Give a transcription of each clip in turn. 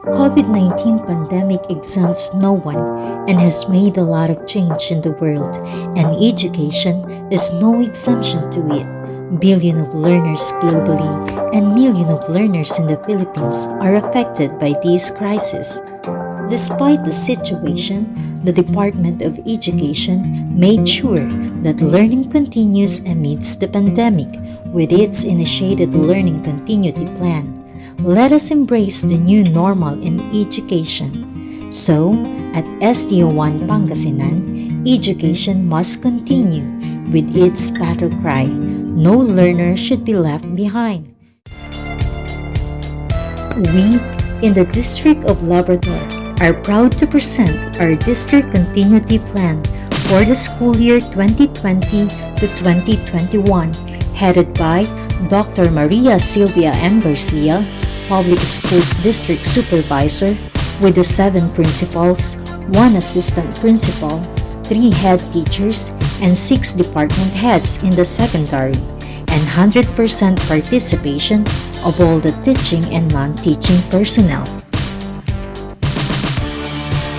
COVID-19 pandemic exempts no one and has made a lot of change in the world, and education is no exemption to it. Billions of learners globally and millions of learners in the Philippines are affected by this crisis. Despite the situation, the Department of Education made sure that learning continues amidst the pandemic with its initiated Learning Continuity Plan. Let us embrace the new normal in education. So, at SDO1 Pangasinan, education must continue with its battle cry, no learner should be left behind. We, in the District of Labrador, are proud to present our District Continuity Plan for the school year 2020 to 2021, headed by Dr. Maria Silvia M. Garcia, Public Schools District Supervisor, with the 7 principals, 1 assistant principal, 3 head teachers, and 6 department heads in the secondary, and 100% participation of all the teaching and non-teaching personnel.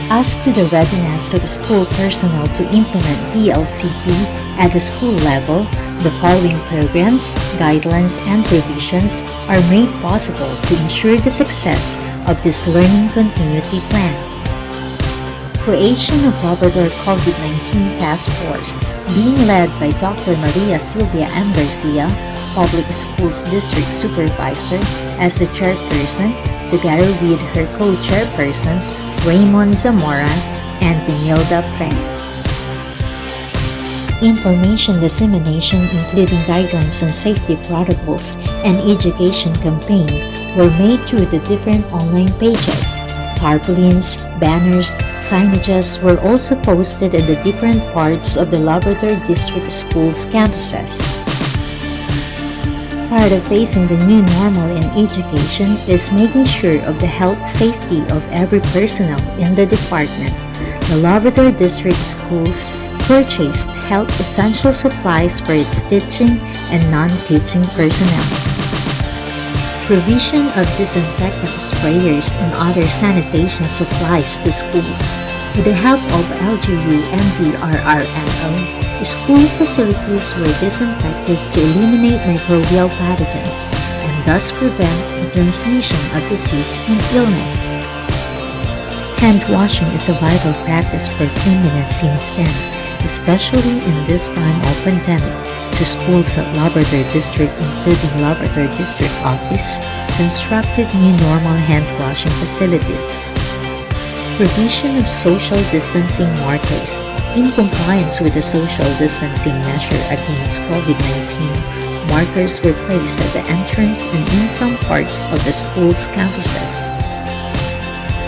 As to the readiness of school personnel to implement Be-Lcp at the school level, the following programs, guidelines, and provisions are made possible to ensure the success of this Learning Continuity Plan. Creation of Labrador COVID-19 Task Force, being led by Dr. Maria Silvia M. Garcia, Public Schools District Supervisor, as the chairperson, together with her co-chairpersons, Raymond Zamora and Vinilda Frank. Information dissemination, including guidelines on safety protocols and education campaign, were made through the different online pages. Tarpaulins, banners, signages were also posted in the different parts of the Labrador District Schools campuses. Part of facing the new normal in education is making sure of the health safety of every personnel in the department. The Labrador District Schools purchased health essential supplies for its teaching and non-teaching personnel. Provision of disinfectant sprayers and other sanitation supplies to schools. With the help of LGU MDRRMO, school facilities were disinfected to eliminate microbial pathogens and thus prevent the transmission of disease and illness. Hand washing is a vital practice for cleanliness since then, especially in this time of pandemic. To schools at Labrador District, including Labrador District Office, constructed new normal hand washing facilities. Provision of social distancing markers. In compliance with the social distancing measure against COVID-19, markers were placed at the entrance and in some parts of the school's campuses.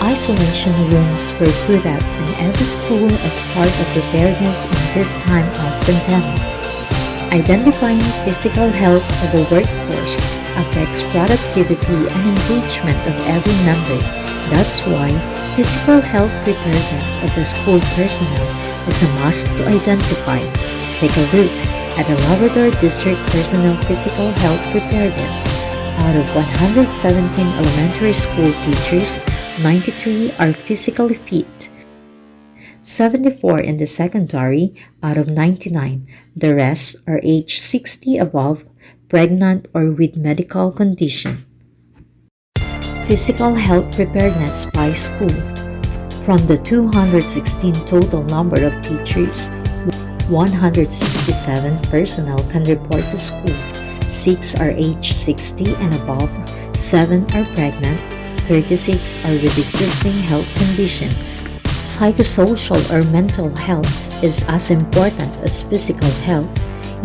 Isolation rooms were put up in every school as part of preparedness in this time of pandemic. Identifying physical health of the workforce affects productivity and engagement of every member. That's why physical health preparedness of the school personnel is a must to identify. Take a look at the Labrador District Personnel Physical Health Preparedness. Out of 117 elementary school teachers, 93 are physically fit. 74 in the secondary out of 99. The rest are age 60 above, pregnant, or with medical condition. Physical health preparedness by school. From the 216 total number of teachers, 167 personnel can report to school. 6 are age 60 and above, 7 are pregnant, 36 are with existing health conditions. Psychosocial or mental health is as important as physical health.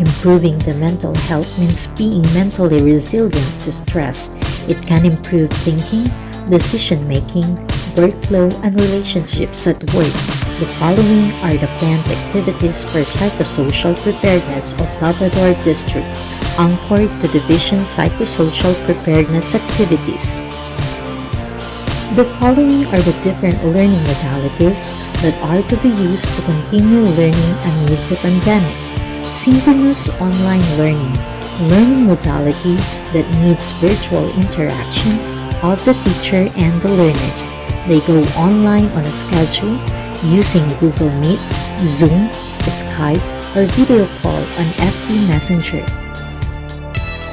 Improving the mental health means being mentally resilient to stress. It can improve thinking, decision-making, workflow, and relationships at work. The following are the planned activities for psychosocial preparedness of Labrador District, anchored to Division Psychosocial Preparedness activities. The following are the different learning modalities that are to be used to continue learning amid the pandemic. Synchronous online learning, learning modality that needs virtual interaction, of the teacher and the learners. They go online on a schedule using Google Meet, Zoom, Skype, or video call on FB Messenger.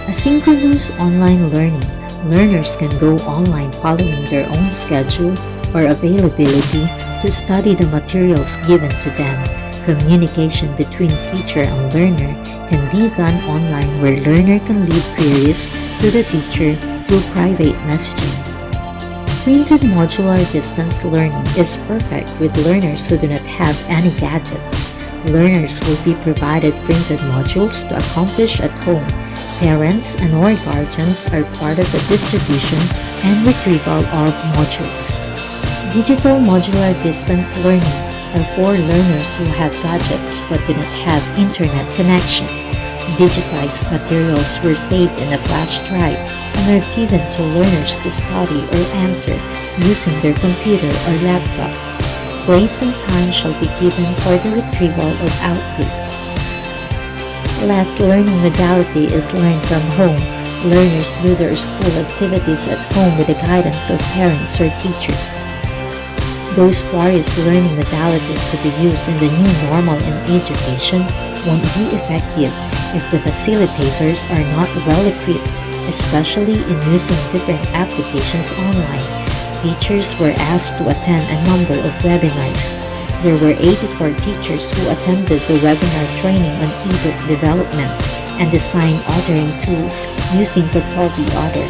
Asynchronous online learning. Learners can go online following their own schedule or availability to study the materials given to them. Communication between teacher and learner can be done online where learner can leave queries to the teacher through private messaging. Printed modular distance learning is perfect with learners who do not have any gadgets. Learners will be provided printed modules to accomplish at home. Parents and or guardians are part of the distribution and retrieval of modules. Digital modular distance learning are for learners who have gadgets but do not have internet connection. Digitized materials were saved in a flash drive and are given to learners to study or answer using their computer or laptop. Place and time shall be given for the retrieval of outputs. Last learning modality is learn from home. Learners do their school activities at home with the guidance of parents or teachers. Those various learning modalities to be used in the new normal in education won't be effective if the facilitators are not well equipped, especially in using different applications online. Teachers were asked to attend a number of webinars. There were 84 teachers who attended the webinar training on ebook development and design authoring tools using Photography Author,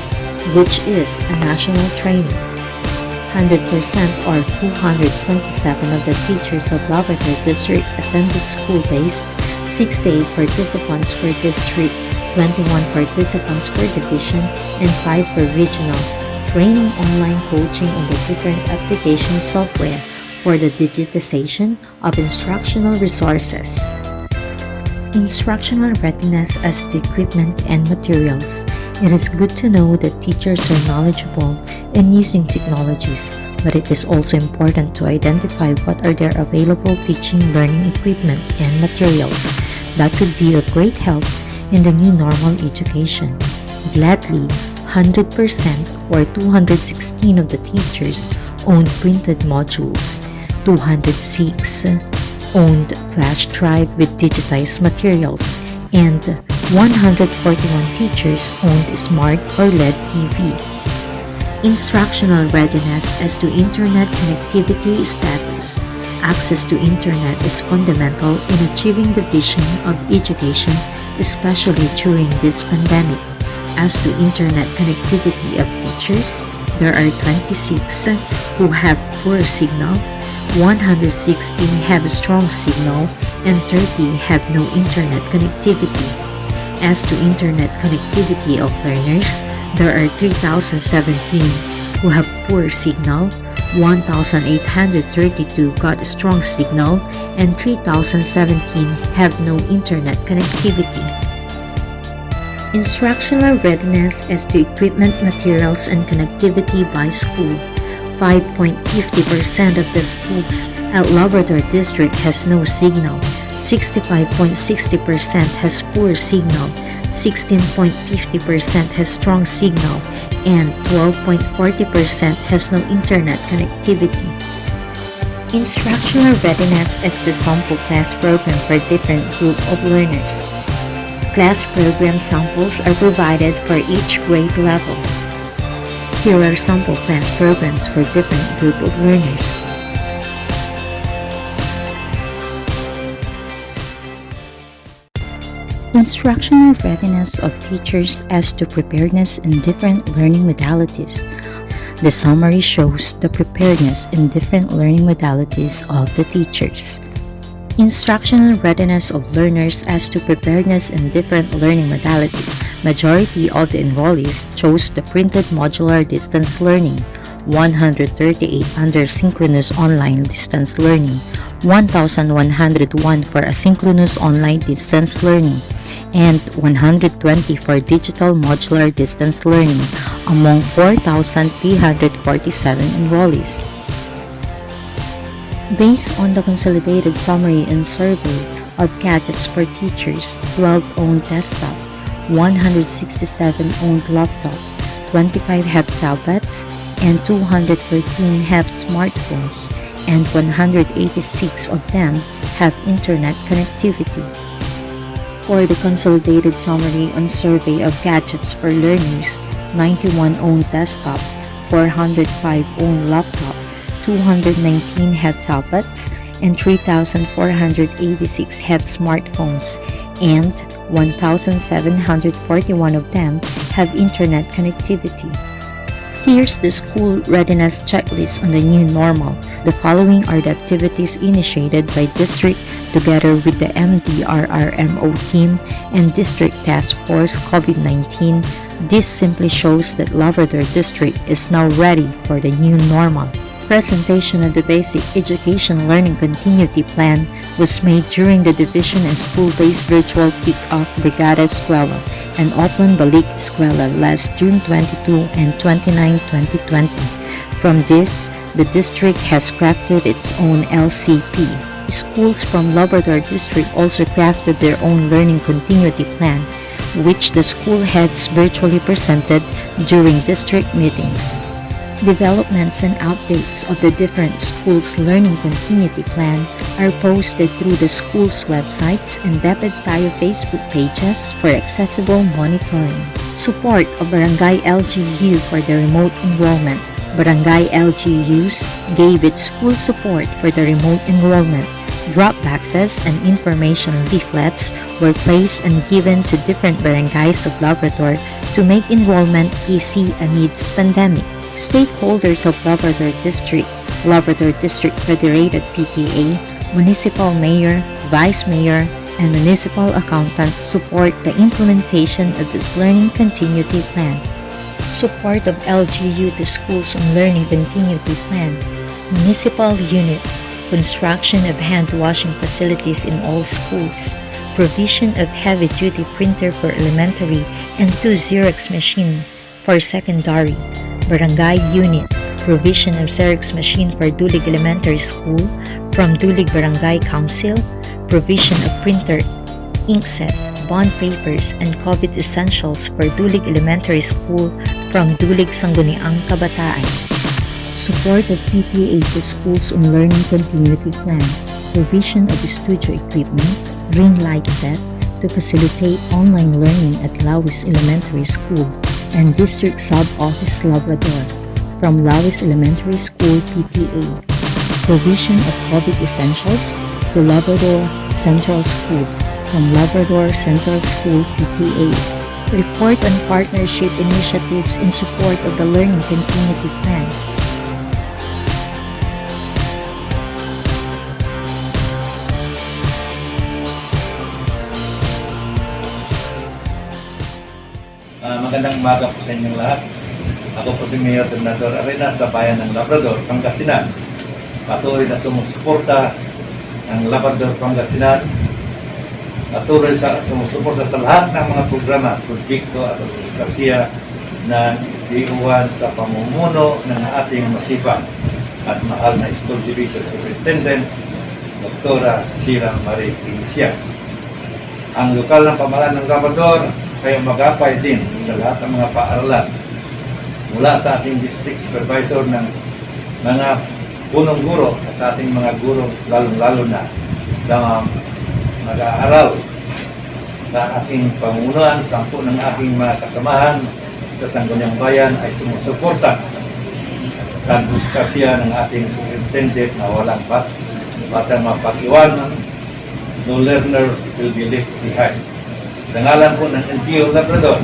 which is a national training. 100% or 227 of the teachers of Labrador District attended school-based, 68 participants per district, 21 participants per division, and 5 per regional, training online coaching on the different application software for the digitization of instructional resources. Instructional readiness as to equipment and materials. It is good to know that teachers are knowledgeable in using technologies, but it is also important to identify what are their available teaching learning equipment and materials that could be of great help in the new normal education. Gladly, 100% or 216 of the teachers owned printed modules, 206 owned flash drive with digitized materials, and 141 teachers owned smart or LED TV. Instructional readiness as to internet connectivity status. Access to internet is fundamental in achieving the vision of education, especially during this pandemic. As to internet connectivity of teachers, there are 26 who have poor signal, 116 have strong signal, and 30 have no internet connectivity. As to internet connectivity of learners, there are 3,017 who have poor signal, 1,832 got strong signal, and 3,017 have no internet connectivity. Instructional readiness as to equipment, materials, and connectivity by school. 5.50% of the schools at Labrador District has no signal, 65.60% has poor signal, 16.50% has strong signal, and 12.40% has no internet connectivity. Instructional readiness as to sample class program for different group of learners. Class program samples are provided for each grade level. Here are sample class programs for different group of learners. Instructional readiness of teachers as to preparedness in different learning modalities. The summary shows the preparedness in different learning modalities of the teachers. Instructional readiness of learners as to preparedness in different learning modalities. Majority of the enrollees chose the printed modular distance learning, 138 under synchronous online distance learning, 1,101 for asynchronous online distance learning, and 120 for digital modular distance learning among 4,347 enrollees. Based on the consolidated summary and survey of gadgets per teachers, 12 owned desktop, 167 owned laptop, 25 have tablets and 213 have smartphones, and 186 of them have internet connectivity. For the consolidated summary on survey of gadgets for learners, 91 own desktop, 405 own laptop, 219 have tablets, and 3,486 have smartphones, and 1,741 of them have internet connectivity. Here's the school readiness checklist on the new normal. The following are the activities initiated by district together with the MDRRMO team and District Task Force COVID-19. This simply shows that Labrador District is now ready for the new normal. Presentation of the Basic Education Learning Continuity Plan was made during the Division and School-Based Virtual Kick-Off Brigada Eskwela and Oplan Balik Eskwela last June 22 and 29, 2020. From this, the district has crafted its own LCP. Schools from Labrador District also crafted their own Learning Continuity Plan, which the school heads virtually presented during district meetings. Developments and updates of the different schools' learning continuity plan are posted through the school's websites and Deped Tayo Facebook pages for accessible monitoring. Support of Barangay LGU for the remote enrollment. Barangay LGUs gave its full support for the remote enrollment. Drop boxes and information leaflets were placed and given to different barangays of Labrador to make enrollment easy amidst pandemic. Stakeholders of Labrador District Federated PTA, Municipal Mayor, Vice Mayor, and Municipal Accountant support the implementation of this Learning Continuity Plan. Support of LGU to Schools on Learning Continuity Plan. Municipal Unit. Construction of hand-washing facilities in all schools. Provision of heavy-duty printer for elementary and 2 Xerox machine for secondary. Barangay Unit. Provision of Xerox machine for Dulig Elementary School from Dulig Barangay Council. Provision of printer, inkset, bond papers, and COVID essentials for Dulig Elementary School from Dulig Sangguniang Kabataan. Support of PTA to Schools on Learning Continuity Plan. Provision of studio equipment, ring light set to facilitate online learning at Lawis Elementary School and District Sub-Office Labrador from Lawis Elementary School PTA. Provision of COVID essentials to Labrador Central School from Labrador Central School PTA. Report on partnership initiatives in support of the Learning Continuity Plan. Magandang umaga po sa inyong lahat. Ako po si Mayor Labrador Arena sa bayan ng Labrador, Pangasinan. Patuloy na sumusuporta ng Labrador, Pangasinan. Patuloy sa sumusuporta sa lahat ng mga programa, proyekto at administrasiya na iuwan sa pamumuno ng ating masipag at mahal na School Division Superintendent, Dr. Sira Marie Iglesias. Ang lokal ng pamahalaan ng Labrador kaya magapay din sa lahat ng mga paaralan mula sa ating district supervisor ng mga punong guro at sa ating mga guro lalong-lalo na sa mag-aaral sa aking pamunuan, 10 ng aking mga kasamahan sa Sangguniang Bayan ay sumusuporta at buskasya ng ating superintendent na walang batang mapag-iwanan. No learner will be left behind. Sa ngalan po ng NPO Labrador,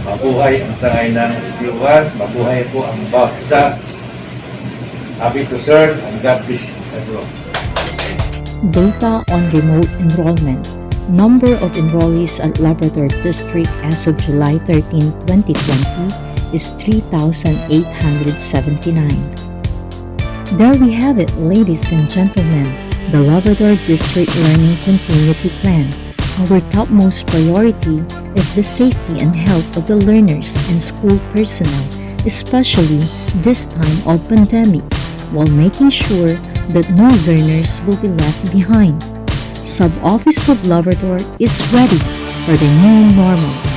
mabuhay ang sangay ng SPO1, mabuhay po ang bawat isa. Happy to serve and God bless everyone. Data on remote enrollment. Number of enrollees at Labrador District as of July 13, 2020 is 3,879. There we have it, ladies and gentlemen, the Labrador District Learning Continuity Plan. Our topmost priority is the safety and health of the learners and school personnel, especially this time of pandemic, while making sure that no learners will be left behind. Sub-Office of Labrador is ready for the new normal.